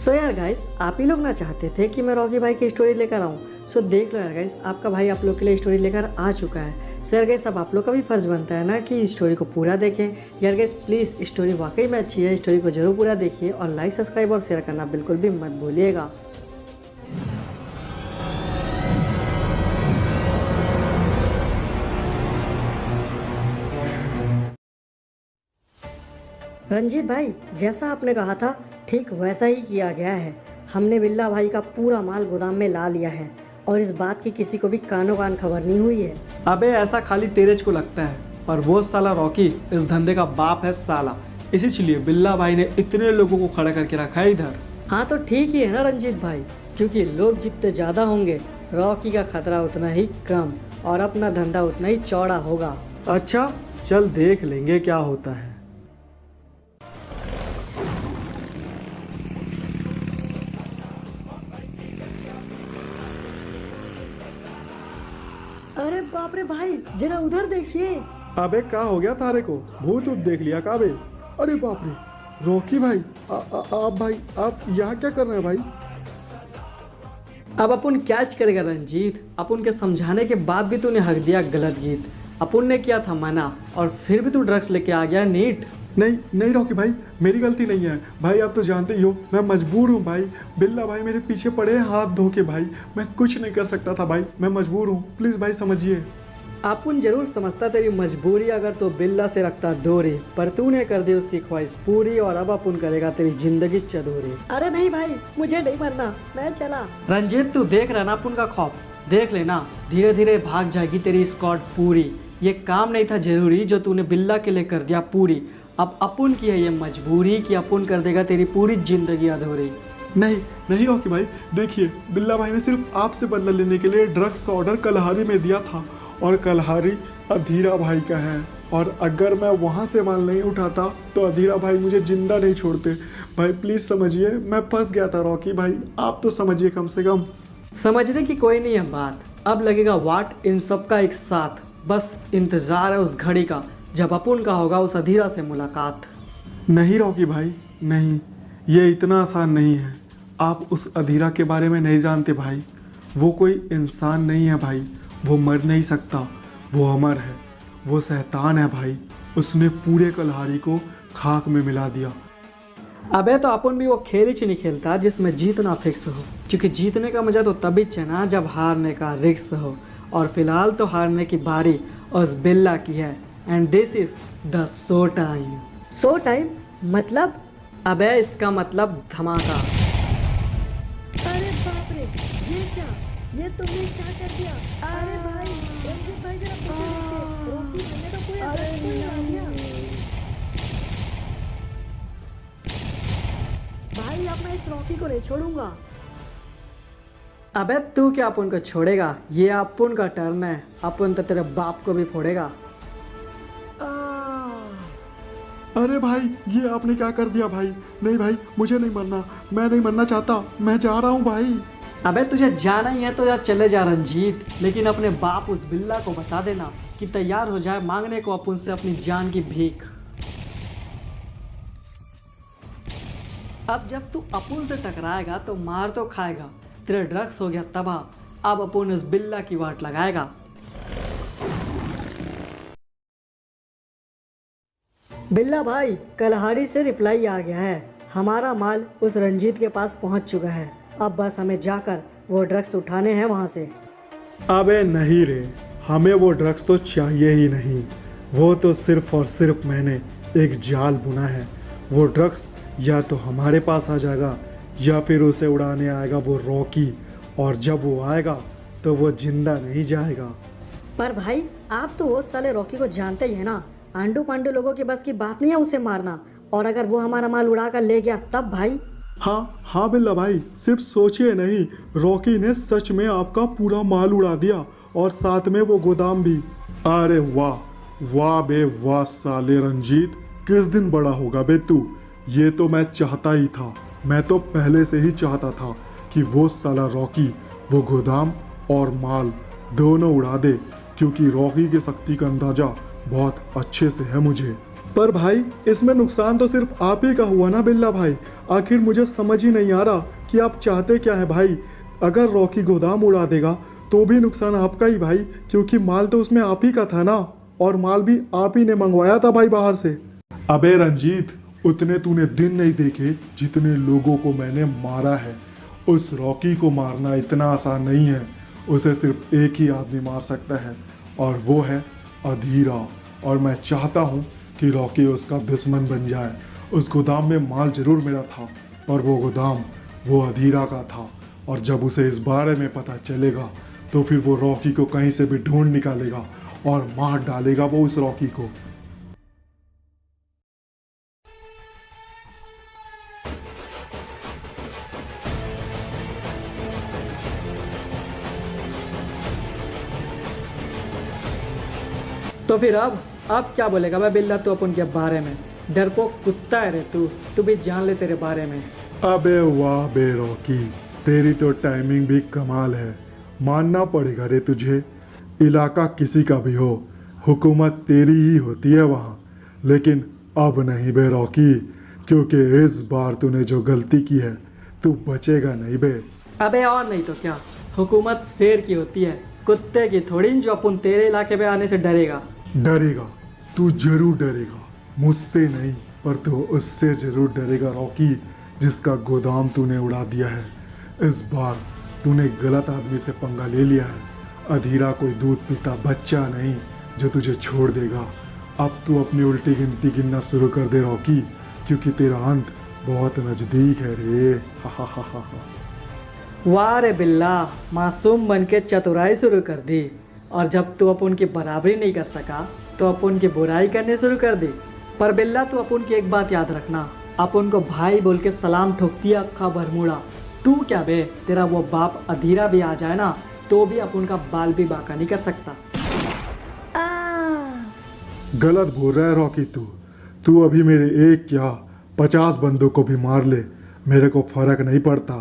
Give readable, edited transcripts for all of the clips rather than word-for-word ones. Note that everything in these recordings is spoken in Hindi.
सो यार गाइस, आप ही लोग ना चाहते थे कि मैं रॉकी भाई की स्टोरी लेकर आऊँ। सो देख लो यार गाइस, आपका भाई आप लोग के लिए स्टोरी लेकर आ चुका है। सो यार गाइस, अब आप लोग का भी फर्ज बनता है ना कि स्टोरी को पूरा देखें। यार गाइस प्लीज़, स्टोरी वाकई में अच्छी है, स्टोरी को जरूर पूरा देखिए और लाइक सब्सक्राइब और शेयर करना बिल्कुल भी मत भूलिएगा। रंजीत भाई, जैसा आपने कहा था ठीक वैसा ही किया गया है। हमने बिल्ला भाई का पूरा माल गोदाम में ला लिया है और इस बात की किसी को भी कानो कान खबर नहीं हुई है। अबे ऐसा खाली तेरेज को लगता है, पर वो साला रॉकी इस धंधे का बाप है साला। इसलिए बिल्ला भाई ने इतने लोगों को खड़ा करके रखा है इधर। हाँ तो ठीक ही है ना रंजीत भाई, क्योंकि लोग जितने ज़्यादा होंगे रॉकी का खतरा उतना ही कम और अपना धंधा उतना ही चौड़ा होगा। अच्छा चल देख लेंगे क्या होता है। अरे बाप रे भाई, जरा उधर देखिए। अबे क्या हो गया तारे को, भूत ऊत देख लिया काबे? अरे बाप रे रॉकी भाई, आप भाई आप यहाँ क्या कर रहे हैं भाई? अब अपन क्या करेगा रंजीत, अपन के समझाने के बाद भी तूने हक दिया गलत गीत। अपन ने किया था मना और फिर भी तू ड्रग्स लेके आ गया नीट। नहीं नहीं रॉकी भाई, मेरी गलती नहीं है भाई, आप तो जानते ही हो मैं मजबूर हूँ भाई। बिल्ला भाई मेरे पीछे पड़े हैं हाथ धो के भाई, मैं कुछ नहीं कर सकता था भाई, मैं मजबूर हूँ, प्लीज़ भाई समझिए। अपन जरूर समझता तेरी मजबूरी अगर तो बिल्ला से रखता दूरी, पर तूने कर दी उसकी ख्वाहिश पूरी और अब अपन करेगा तेरी जिंदगी चदूरी। अरे नहीं भाई, मुझे नहीं मरना, मैं चला। रंजीत तू देख रहा ना अपन का खौफ, देख लेना धीरे धीरे भाग जाएगी तेरी स्क्वाड पूरी। ये काम नहीं था जरूरी जो तूने बिल्ला के लिए कर दिया पूरी। अब अपन की है ये मजबूरी कि अपन कर देगा तेरी पूरी जिंदगी अधूरी। नहीं नहीं रॉकी भाई, देखिए बिल्ला भाई ने सिर्फ आपसे बदला लेने के लिए ड्रग्स का ऑर्डर कलहारी में दिया था और कलहारी अधीरा भाई का है, और अगर मैं वहाँ से माल नहीं उठाता तो अधीरा भाई मुझे जिंदा नहीं छोड़ते। भाई प्लीज़ समझिए, मैं फंस गया था रॉकी भाई, आप तो समझिए कम से कम। समझने की कोई नहीं है बात, अब लगेगा वाट इन सब का एक साथ। बस इंतजार है उस घड़ी का जब अपन का होगा उस अधीरा से मुलाकात। नहीं रॉकी भाई नहीं, ये इतना आसान नहीं है। आप उस अधीरा के बारे में नहीं जानते भाई, वो कोई इंसान नहीं है भाई, वो मर नहीं सकता, वो अमर है, वो शैतान है भाई। उसने पूरे कलहारी को खाक में मिला दिया। अबे तो अपन भी वो खेल ही नहीं खेलता जिसमें जीतना फिक्स हो, क्योंकि जीतने का मजा तो तभी चना जब हारने का रिस्क हो। और फिलहाल तो हारने की बारी उस बिल्ला की है, and this is the show time. Show time मतलब? अबे इसका मतलब धमाका। अरे बाप रे, ये क्या, ये तुमने क्या कर दिया? अरे भाई रंजीत भाई जरा पीछे देखिए, रॉकी ने तो पूरे ड्रग्स को ही उड़ा दिया। भाई अब मैं इस रॉकी को नहीं छोड़ूंगा। अबे तू क्या अपन को छोड़ेगा, ये अपन का टर्न है, अपन तो तेरे बाप को भी फोड़ेगा। अरे भाई ये आपने क्या कर दिया भाई? नहीं भाई मुझे नहीं मरना, मैं नहीं मरना चाहता, मैं जा रहा हूँ भाई। अबे तुझे जाना ही है तो जा चले जा रंजीत, लेकिन अपने बाप उस बिल्ला को बता देना कि तैयार हो जाए मांगने को अपन से अपनी जान की भीख। अब जब तू अपन से टकराएगा तो मार तो खाएगा, तेरा ड्रग्स हो गया तबाह, अब अपन उस बिल्ला की वाट लगाएगा। बिल्ला भाई, कलहारी से रिप्लाई आ गया है, हमारा माल उस रंजीत के पास पहुंच चुका है, अब बस हमें जाकर वो ड्रग्स उठाने हैं वहां से। अबे नहीं रे, हमें वो ड्रग्स तो चाहिए ही नहीं, वो तो सिर्फ और सिर्फ मैंने एक जाल बुना है। वो ड्रग्स या तो हमारे पास आ जाएगा या फिर उसे उड़ाने आएगा वो रॉकी, और जब वो आएगा तो वो जिंदा नहीं जाएगा। पर भाई आप तो उस साले रॉकी को जानते ही है ना, आंडू पांडू लोगों के बस की बात नहीं है उसे मारना, और अगर वो हमारा माल उड़ा कर ले गया तब भाई। हाँ बिल्ला भाई, सिर्फ सोचिए नहीं, रॉकी ने सच में आपका पूरा माल उड़ा दिया और साथ में वो गोदाम भी। अरे वाह वाह बे वाह साले रंजीत, किस दिन बड़ा होगा बे तू? ये तो मैं चाहता ही था, मैं तो पहले से ही चाहता था कि वो साला रॉकी वो गोदाम और माल दोनों उड़ा दे, क्योंकि रॉकी की शक्ति का अंदाजा बहुत अच्छे से है मुझे। पर भाई इसमें नुकसान तो सिर्फ आप ही का हुआ ना बिल्ला भाई। आखिर मुझे समझ ही नहीं आ रहा कि आप चाहते क्या है भाई। अगर रॉकी गोदाम उड़ा देगा तो भी नुकसान आपका ही भाई, क्योंकि माल तो उसमें आप ही का था ना, और माल भी आप ही ने मंगवाया था भाई बाहर से। अबे रंजीत, उतने तूने दिन नहीं देखे जितने लोगों को मैंने मारा है। उस रॉकी को मारना इतना आसान नहीं है। उसे सिर्फ एक ही आदमी मार सकता है, और वो है अधीरा। और मैं चाहता हूँ कि रॉकी उसका दुश्मन बन जाए। उस गोदाम में माल जरूर मेरा था, पर वो गोदाम वो अधीरा का था। और जब उसे इस बारे में पता चलेगा तो फिर वो रॉकी को कहीं से भी ढूंढ निकालेगा और मार डालेगा वो उस रॉकी को। तो फिर अब क्या बोलेगा भाई बिल्ला तू अपन के बारे में? डरपोक कुत्ता है रे तू भी जान ले तेरे बारे में। अबे वाह बे रॉकी, तेरी तो टाइमिंग भी कमाल है। मानना पड़ेगा रे तुझे। इलाका किसी का भी हो, हुकूमत तेरी ही होती है वहाँ। लेकिन अब नहीं बे रॉकी, क्योंकि इस बार तूने जो गलती की है तू बचेगा नहीं बे। अबे और नहीं तो क्या, हुकूमत शेर की होती है, कुत्ते की थोड़ी, जो अपन तेरे इलाके पे आने से डरेगा। डरेगा, तू जरूर डरेगा। मुझसे नहीं, पर तू उससे जरूर डरेगा रॉकी, जिसका गोदाम तूने उड़ा दिया है। इस बार तूने गलत आदमी से पंगा ले लिया है। अधीरा कोई दूध पीता बच्चा नहीं जो तुझे छोड़ देगा। अब तू अपनी उल्टी गिनती गिनना शुरू कर दे रॉकी, क्योंकि तेरा अंत बहुत नजदीक है रे। हा हा हा हा हा। वाह रे बिल्ला, मासूम बन के चतुराई शुरू कर दी, और जब तू अपन की बराबरी नहीं कर सका तो अपन की बुराई करने शुरू कर दी। पर बिल्ला तू अपन की एक बात याद रखना, अपन को भाई बोल के सलाम ठोकती है अक्खा बरमूड़ा। तू क्या बे, तेरा वो बाप अधीरा भी आ जाए ना तो भी अपन का बाल भी बांका नहीं कर सकता। गलत बोल रहा है रॉकी तू अभी मेरे एक क्या 50 बंदों को भी मार ले, मेरे को फर्क नहीं पड़ता।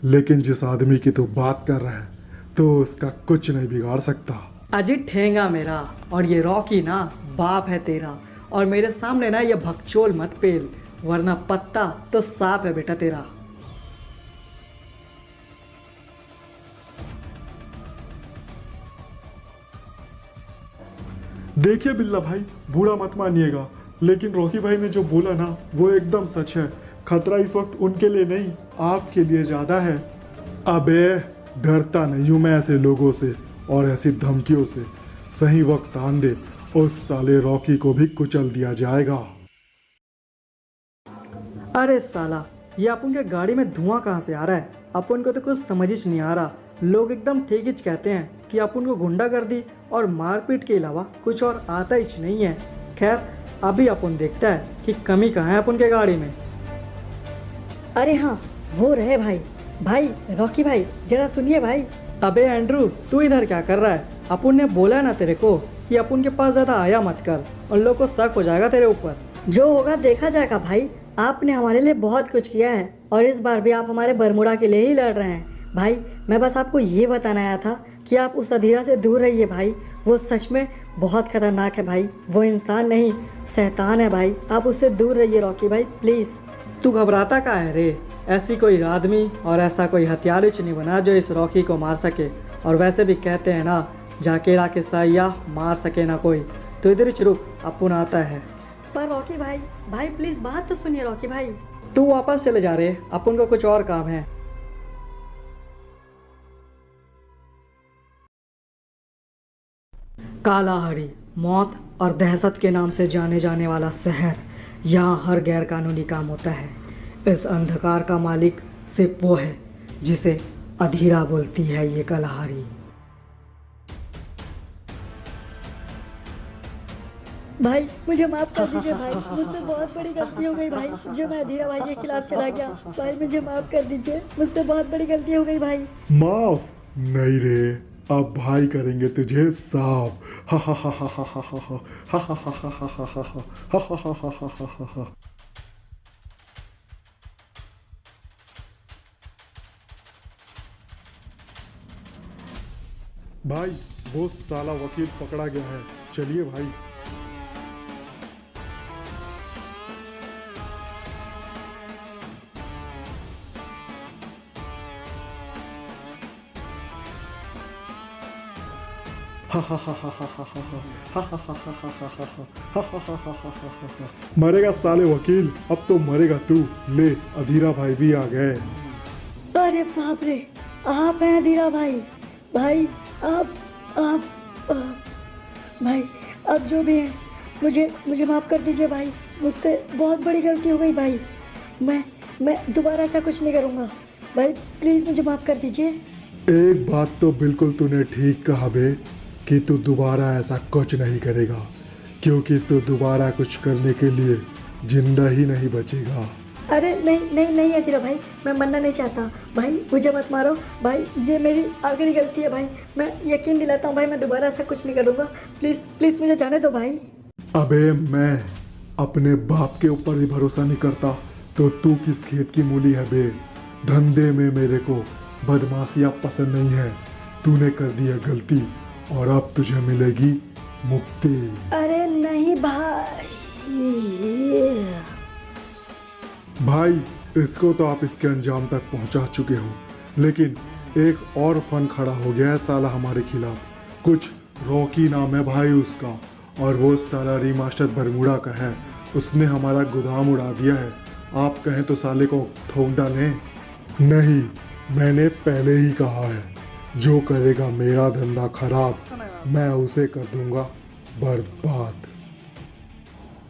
लेकिन जिस आदमी की तू बात कर रहा है तो उसका कुछ नहीं बिगाड़ सकता। अजीत ठेंगा मेरा, और ये रॉकी ना बाप है तेरा, और मेरे सामने ना ये भगचोल मत पेल, वरना पत्ता तो साफ है बेटा तेरा। देखिए बिल्ला भाई, बुरा मत मानिएगा, लेकिन रॉकी भाई ने जो बोला ना वो एकदम सच है। खतरा इस वक्त उनके लिए नहीं, आपके लिए ज्यादा है। अबे डरता नहीं हूं मैं ऐसे लोगों से और ऐसी धमकियों से। सही वक्त आन दे, उस साले रॉकी को भी कुचल दिया जाएगा। अरे साला, ये अपन के गाड़ी में धुआं कहाँ से आ रहा है? अपन को तो कुछ समझ ही नहीं आ रहा। लोग एकदम ठीक ही कहते हैं कि अपन को गुंडागर्दी और मारपीट के अलावा कुछ और आता ही नहीं है। खैर, अभी अपन देखता है कि कमी कहाँ है अपन के गाड़ी में। अरे हाँ, वो रहे भाई रॉकी भाई, जरा सुनिए भाई। अबे एंड्रू, तू इधर क्या कर रहा है? अपन ने बोला ना तेरे को कि अपन के पास ज़्यादा आया मत कर, उन लोग को शक हो जाएगा तेरे ऊपर। जो होगा देखा जाएगा भाई। आपने हमारे लिए बहुत कुछ किया है और इस बार भी आप हमारे बरमुडा के लिए ही लड़ रहे हैं भाई। मैं बस आपको ये बताना आया था कि आप उस अधीरा से दूर रहिए भाई। वो सच में बहुत खतरनाक है भाई। वो इंसान नहीं, शैतान है भाई। आप उससे दूर रहिए रॉकी भाई, प्लीज़। तू घबराता का है रे? ऐसी कोई आदमी और ऐसा कोई हथियार ही नहीं बना जो इस रॉकी को मार सके। और वैसे भी कहते हैं ना, जाकेरा के साया मार सके ना कोई। तो इधर ही रुक, अपन आता है। पर रॉकी भाई प्लीज़ बात तो सुनिए रॉकी भाई। तू वापस चले जा रहे, अपन को कुछ और काम है। कालाहरी, मौत और दहशत के नाम से जाने जाने वाला शहर, यहाँ हर गैर कानूनी काम होता है। इस अंधकार का मालिक सिर्फ वो है जिसे अधीरा बोलती है ये कालाहारी। भाई मुझे माफ़ कर दीजिए भाई, मुझसे बहुत बड़ी गलती हो गई भाई, जो मैं अधीरा भाई के खिलाफ चला गया। भाई मुझे माफ़ कर दीजिए, मुझसे बहुत बड़ी गलती हो गई भाई। माफ नहीं रे, अब भाई करेंगे तुझे साफ। हा हा हा हा हा हा हा हा हा हा हा हा हा हा हा हा हा हा। भाई वो साला वकील पकड़ा गया है, चलिए भाई। मरेगा साले वकील, अब तो मरेगा तू। ले अधीरा भाई भी आ गए। अरे बाप रे, आप हैं अधीरा भाई। भाई आप भाई अब जो भी है मुझे माफ़ कर दीजिए भाई। मुझसे बहुत बड़ी गलती हो गई भाई। मैं दोबारा ऐसा कुछ नहीं करूँगा भाई। प्लीज़ मुझे माफ़ कर दीजिए। एक बात तो बिल्कुल तूने ठीक कहा बे कि तू दोबारा ऐसा कुछ नहीं करेगा, क्योंकि तू दोबारा कुछ करने के लिए जिंदा ही नहीं बचेगा। अरे नहीं अधीरा भाई, मैं मरना नहीं चाहता भाई। मुझे मत मारो भाई, ये मेरी आखिरी गलती है भाई। मैं यकीन दिलाता हूँ भाई, मैं दोबारा ऐसा कुछ नहीं करूँगा। प्लीज़ मुझे जाने दो भाई। अबे मैं अपने बाप के ऊपर ही भरोसा नहीं करता तो तू किस खेत की मूली है बे। धंधे में मेरे को बदमाशियाँ पसंद नहीं है। तूने कर दी है गलती और अब तुझे मिलेगी मुक्ति। अरे नहीं भाई इसको तो आप इसके अंजाम तक पहुंचा चुके हो, लेकिन एक और फन खड़ा हो गया है साला हमारे खिलाफ। कुछ रॉकी नाम है भाई उसका, और वो साला रीमास्टर बरमूडा का है। उसने हमारा गोदाम उड़ा दिया है। आप कहें तो साले को ठोक डालें। नहीं, मैंने पहले ही कहा है, जो करेगा मेरा धंधा खराब मैं उसे कर दूंगा बर्बाद।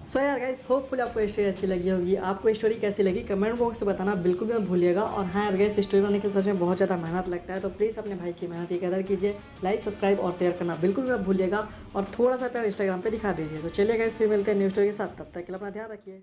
सो यार गाइस, होपफुली आपको स्टोरी अच्छी लगी होगी। आपको स्टोरी कैसी लगी कमेंट बॉक्स में बताना बिल्कुल भी मत भूलिएगा। और हाँ यार गाइस, स्टोरी बनाने के सच में बहुत ज़्यादा मेहनत लगता है, तो प्लीज़ अपने भाई की मेहनत की कदर कीजिए। लाइक, सब्सक्राइब और शेयर करना बिल्कुल भी मत भूलिएगा। और थोड़ा सा प्यार इंस्टाग्राम पे दिखा दीजिए। तो चलिए गाइस, फिर मिलते हैं न्यू स्टोरी के साथ। तब तक के लिए अपना ध्यान रखिए।